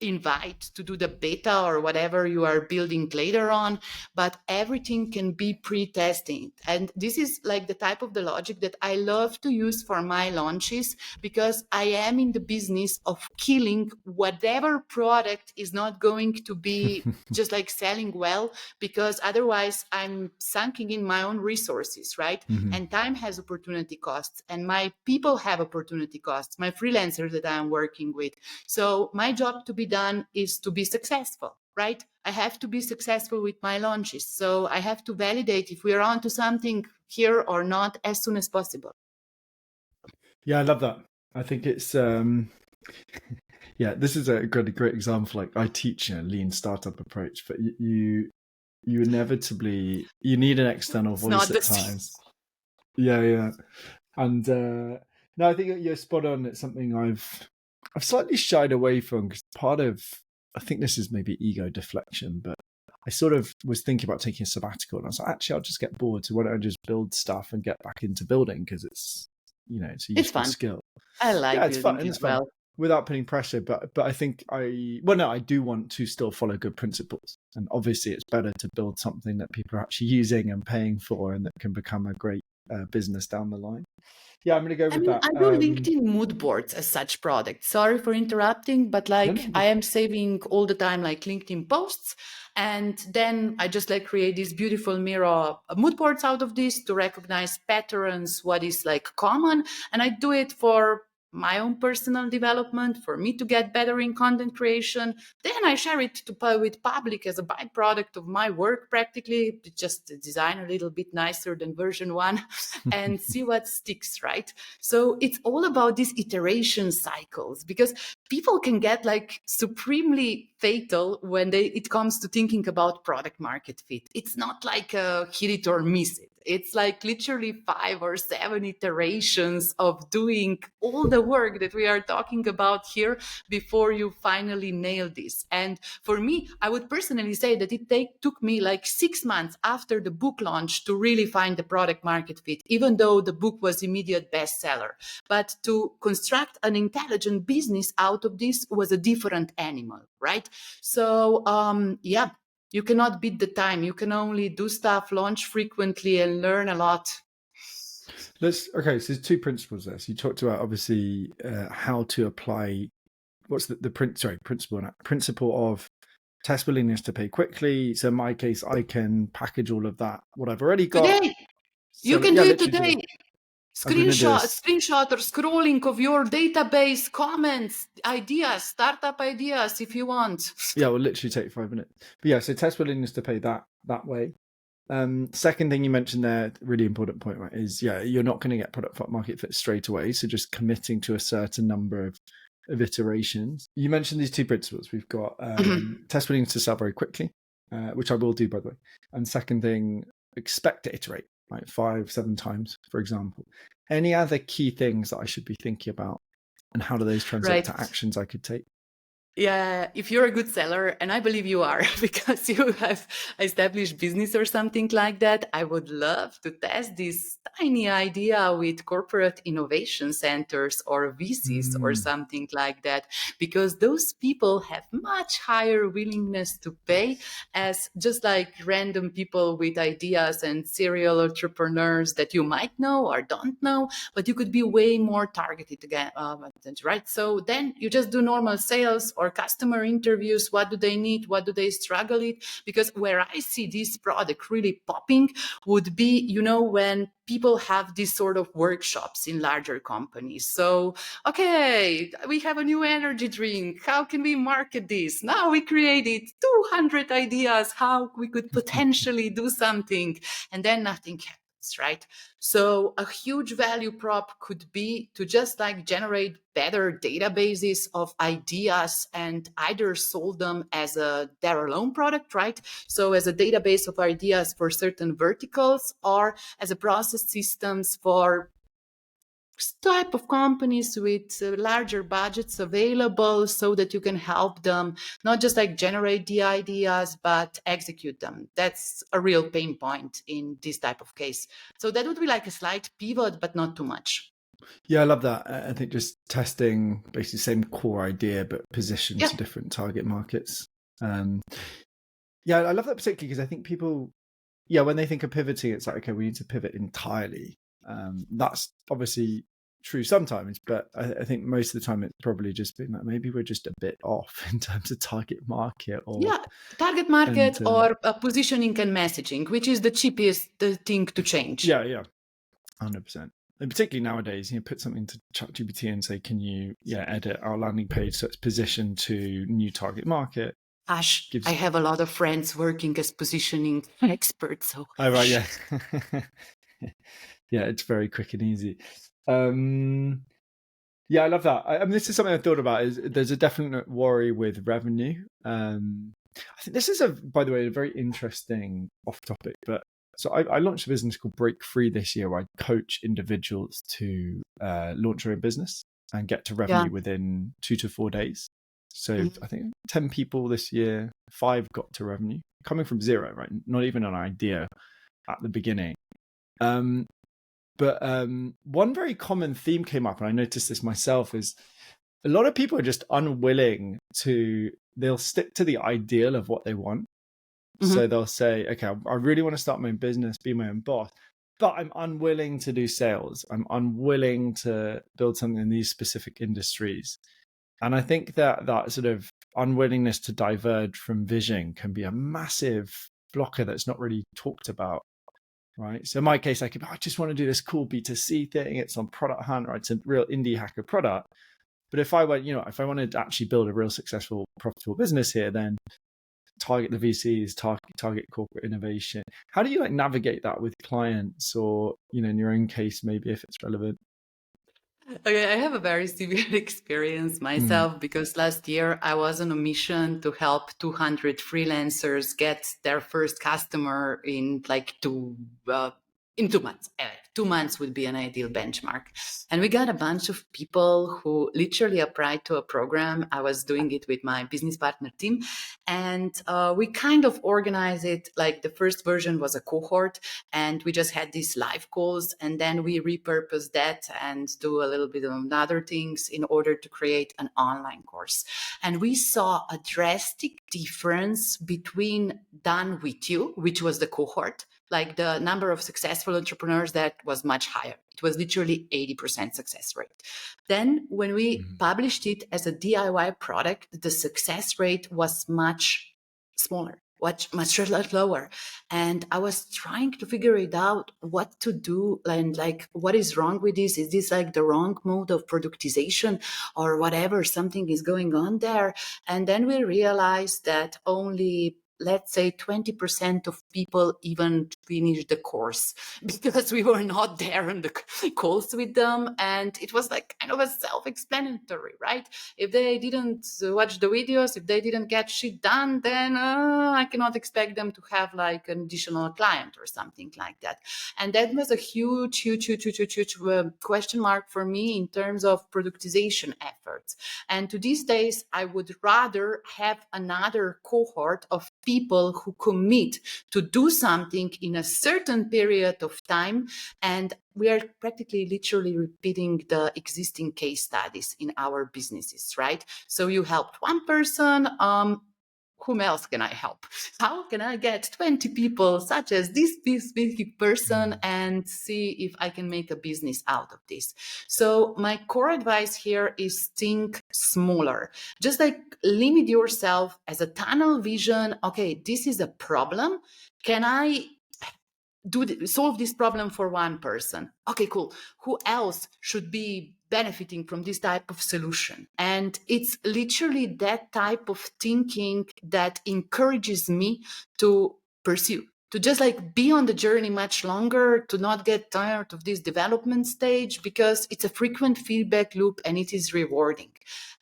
B: invite to do the beta or whatever you are building later on, but everything can be pre-testing. And this is like the type of the logic that I love to use for my launches, because I am in the business of killing whatever product is not going to be just like selling well, because otherwise I'm sunking in my own resources, right? And time has opportunity costs, and my people have opportunity costs, my freelancers that I'm working with. So my job to be done is to be successful, right? I have to be successful with my launches. So I have to validate if we're onto something here or not as soon as possible.
A: Yeah, I love that. I think it's yeah, this is a great example. Like I teach a lean startup approach, but you inevitably you need an external voice at times. Yeah. And no, I think you're spot on. It's something I've slightly shied away from, because part of, I think this is maybe ego deflection, but I sort of was thinking about taking a sabbatical, and I was like, actually, I'll just get bored. So why don't I just build stuff and get back into building? Because it's, it's a useful skill.
B: I like
A: it's fun.
B: building
A: It's fun.
B: well.
A: Without putting pressure, but I think I do want to still follow good principles. And obviously it's better to build something that people are actually using and paying for, and that can become a great business down the line. Yeah, I'm going to go with that.
B: I do LinkedIn mood boards as such product. Sorry for interrupting, but like I am saving all the time like LinkedIn posts. And then I just like create these beautiful mirror mood boards out of this to recognize patterns, what is like common. And I do it for my own personal development, for me to get better in content creation. Then I share it with public as a byproduct of my work, practically, just design a little bit nicer than version 1 and see what sticks, right? So it's all about these iteration cycles, because people can get like supremely fatal when it comes to thinking about product market fit. It's not like hit it or miss it. It's like literally 5 or 7 iterations of doing all the work that we are talking about here before you finally nail this. And for me, I would personally say that it took me like 6 months after the book launch to really find the product market fit, even though the book was immediate bestseller. But to construct an intelligent business out of this was a different animal, right? So, yeah. You cannot beat the time. You can only do stuff, launch frequently, and learn a lot.
A: Okay, so there's 2 principles there. So you talked about obviously how to apply, what's the principle of test willingness to pay quickly. So in my case, I can package all of that, what I've already got.
B: Today, you can do it today. Screenshot or scrolling of your database, comments, ideas, startup ideas, if you want.
A: Yeah, it will literally take 5 minutes. But yeah, so test willingness to pay that way. Second thing you mentioned there, really important point, right, is you're not going to get product market fit straight away. So just committing to a certain number of iterations. You mentioned these 2 principles. We've got test willingness to sell very quickly, which I will do, by the way. And second thing, expect to iterate, right, 5-7 times, for example. Any other key things that I should be thinking about, and how do those translate to actions I could take?
B: Yeah, if you're a good seller, and I believe you are, because you have established business or something like that, I would love to test this tiny idea with corporate innovation centers or VCs or something like that, because those people have much higher willingness to pay as just like random people with ideas and serial entrepreneurs that you might know or don't know, but you could be way more targeted again, right? So then you just do normal sales or customer interviews. What do they need? What do they struggle with? Because where I see this product really popping would be, when people have these sort of workshops in larger companies. So, okay, we have a new energy drink. How can we market this? Now we created 200 ideas how we could potentially do something, and then nothing happens. Right? So a huge value prop could be to just generate better databases of ideas and either sold them as their alone product, right? So as a database of ideas for certain verticals, or as a process systems for type of companies with larger budgets available, so that you can help them not just generate the ideas but execute them. That's a real pain point in this type of case. So that would be a slight pivot, but not too much.
A: Yeah, I love that. I think just testing basically the same core idea but positioned
B: Yeah.
A: to different target markets. Yeah, I love that particularly because I think people, when they think of pivoting, it's okay, we need to pivot entirely. That's obviously true sometimes, but I think most of the time it's probably just been maybe we're just a bit off in terms of target market or
B: target market or positioning and messaging, which is the cheapest thing to change.
A: Yeah, 100%. And particularly nowadays, put something to ChatGPT and say, can you edit our landing page so it's positioned to new target market?
B: Ash, I have a lot of friends working as positioning experts. So.
A: Oh, right, yeah. Yeah, it's very quick and easy. Yeah, I love that. I mean, this is something I thought about. Is there's a definite worry with revenue. I think this is by the way, a very interesting off topic. But so I launched a business called Break Free this year, where I coach individuals to launch their own business and get to revenue within 2 to 4 days. So I think 10 people this year, 5 got to revenue, coming from 0, right? Not even an idea at the beginning. But one very common theme came up, and I noticed this myself, is a lot of people are just unwilling they'll stick to the ideal of what they want. Mm-hmm. So they'll say, okay, I really want to start my own business, be my own boss, but I'm unwilling to do sales. I'm unwilling to build something in these specific industries. And I think that sort of unwillingness to diverge from vision can be a massive blocker that's not really talked about. Right. So in my case, I just want to do this cool B2C thing. It's on Product Hunt, right? It's a real indie hacker product. But if I went, if I wanted to actually build a real successful, profitable business here, then target the VCs, target corporate innovation. How do you navigate that with clients, or, in your own case, maybe if it's relevant?
B: Okay, I have a very similar experience myself, because last year I was on a mission to help 200 freelancers get their first customer in 2 months. 2 months would be an ideal benchmark. And we got a bunch of people who literally applied to a program. I was doing it with my business partner team. And we kind of organized it the first version was a cohort, and we just had these live calls. And then we repurposed that and do a little bit of other things in order to create an online course. And we saw a drastic difference between Done With You, which was the cohort, the number of successful entrepreneurs, that was much higher. It was literally 80% success rate. Then when we published it as a DIY product, the success rate was much smaller, much lower. And I was trying to figure it out, what to do, and what is wrong with this? Is this the wrong mode of productization or whatever? Something is going on there. And then we realized that only, let's say, 20% of people even finished the course, because we were not there on the calls with them. And it was kind of a self-explanatory, right? If they didn't watch the videos, if they didn't get shit done, then I cannot expect them to have an additional client or something like that. And that was a huge question mark for me in terms of productization efforts. And to these days, I would rather have another cohort of people who commit to do something in a certain period of time. And we are practically literally repeating the existing case studies in our businesses, right? So you helped one person whom else can I help? How can I get 20 people such as this specific person and see if I can make a business out of this? So my core advice here is think smaller. Just like limit yourself as a tunnel vision. Okay, this is a problem. Can I solve this problem for one person? Okay, cool. Who else should be benefiting from this type of solution? And it's literally that type of thinking that encourages me to pursue, to just like be on the journey much longer, to not get tired of this development stage, because it's a frequent feedback loop and it is rewarding.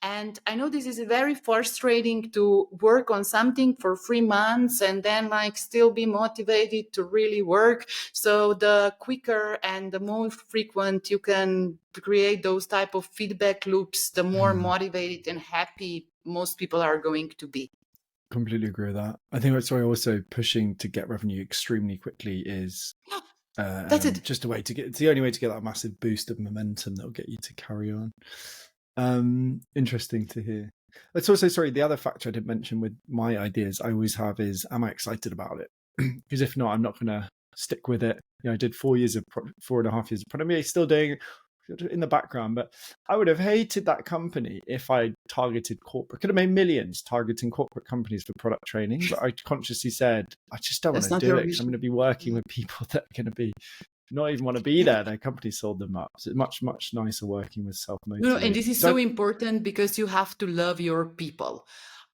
B: And I know this is very frustrating to work on something for 3 months and then like still be motivated to really work. So the quicker and the more frequent you can create those type of feedback loops, the more motivated and happy most people are going to be.
A: Completely agree with that. I think that's why also pushing to get revenue extremely quickly is
B: that's it.
A: Just a way to get, it's the only way to get that massive boost of momentum that will get you to carry on. Interesting to hear. It's also, sorry, the other factor I didn't mention with my ideas I always have is, am I excited about it? Because if not, I'm not going to stick with it. I did 4.5 years of product. I'm still doing in the background, but I would have hated that company if I targeted corporate. Could have made millions targeting corporate companies for product training, but I consciously said I just don't want to do it because I'm going to be working with people that are going to be not even want to be there. Their company sold them up. So it's much nicer working with self-motivated.
B: And this is so important because you have to love your people.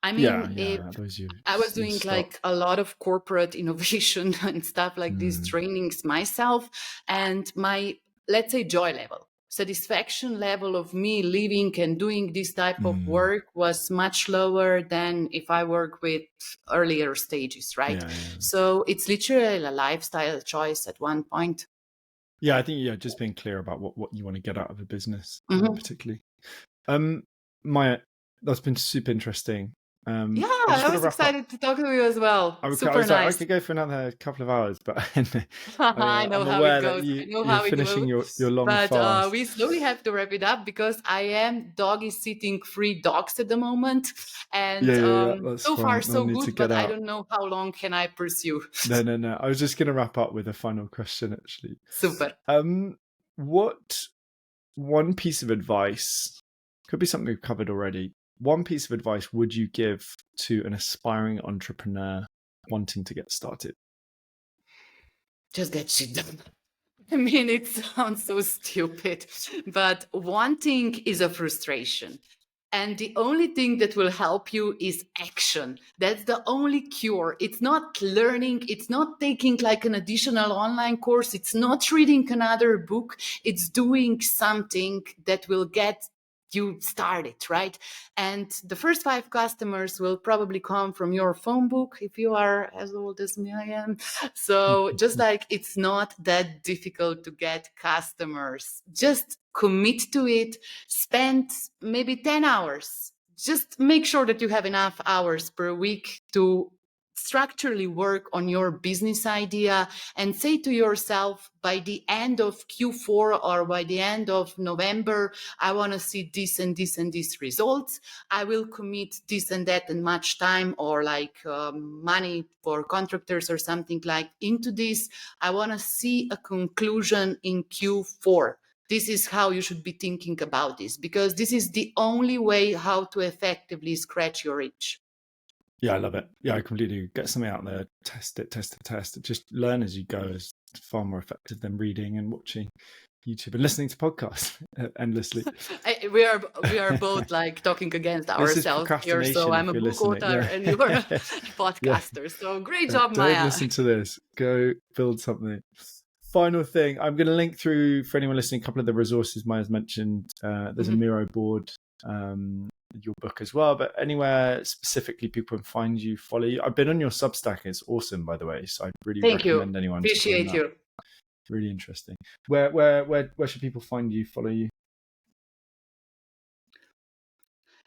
B: I mean, I was doing like a lot of corporate innovation and stuff like these trainings myself, and my, let's say, joy level, satisfaction level of me living and doing this type of work was much lower than if I work with earlier stages, right? So it's literally a lifestyle choice at one point.
A: Yeah, I think just being clear about what you want to get out of a business, particularly. Maya, that's been super interesting.
B: I was excited to talk to you as well. Super nice.
A: I could go for another couple of hours, but
B: I know how it goes. I know how it
A: finishing
B: goes.
A: your long fast.
B: But we slowly have to wrap it up because I am doggy sitting 3 dogs at the moment, and so far so good. But I don't know how long can I pursue.
A: No. I was just going to wrap up with a final question, actually.
B: Super.
A: What one piece of advice, could be something we've covered already, one piece of advice would you give to an aspiring entrepreneur wanting to get started?
B: Just get shit done. I mean, it sounds so stupid, but wanting is a frustration. And the only thing that will help you is action. That's the only cure. It's not learning. It's not taking like an additional online course. It's not reading another book. It's doing something that will get you started, right? And the first 5 customers will probably come from your phone book if you are as old as me I am. So just like it's not that difficult to get customers. Just commit to it. Spend maybe 10 hours. Just make sure that you have enough hours per week to structurally work on your business idea and say to yourself, by the end of Q4 or by the end of November, I want to see this and this and these results. I will commit this and that and much time or like money for contractors or something like into this. I want to see a conclusion in Q4. This is how you should be thinking about this, because this is the only way how to effectively scratch your itch.
A: Yeah, I love it. Yeah, I completely get something out there. Test it. Just learn as you go is far more effective than reading and watching YouTube and listening to podcasts endlessly.
B: We are both like talking against ourselves here. So I'm a book author and you're a podcaster. So great job, Maya.
A: Don't listen to this. Go build something. Final thing, I'm going to link through, for anyone listening, a couple of the resources Maya's mentioned. There's a Miro board, your book as well, but anywhere specifically people can find you, follow you. I've been on your Substack. It's awesome, by the way. So I really recommend anyone.
B: Appreciate you.
A: Really interesting. Where should people find you, follow you?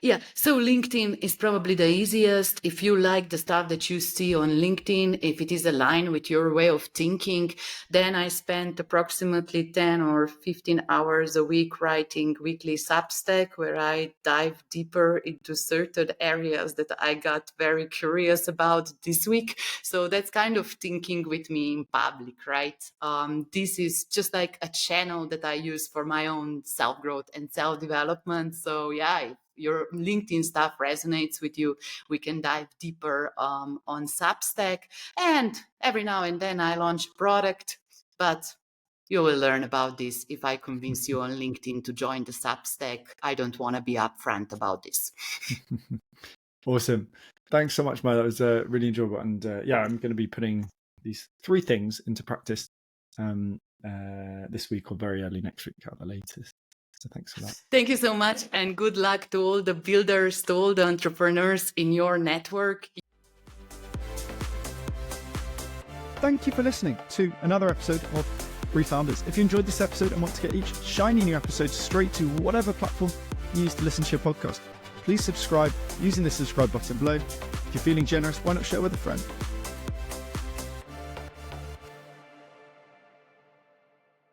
B: Yeah, so LinkedIn is probably the easiest. If you like the stuff that you see on LinkedIn, if it is aligned with your way of thinking, then I spent approximately 10 or 15 hours a week writing weekly Substack, where I dive deeper into certain areas that I got very curious about this week. So that's kind of thinking with me in public, right? This is just like a channel that I use for my own self-growth and self-development. So yeah, if your LinkedIn stuff resonates with you, we can dive deeper on Substack. And every now and then I launch a product, but you will learn about this if I convince you on LinkedIn to join the Substack. I don't want to be upfront about this.
A: Awesome. Thanks so much, Maja. That was really enjoyable. And yeah, I'm going to be putting these 3 things into practice this week or very early next week at the latest. So thanks for that.
B: Thank you so much, and good luck to all the builders, to all the entrepreneurs in your network.
C: Thank you for listening to another episode of Free Founders. If you enjoyed this episode and want to get each shiny new episode straight to whatever platform you use to listen to your podcast, please subscribe using the subscribe button below. If you're feeling generous, why not share with a friend?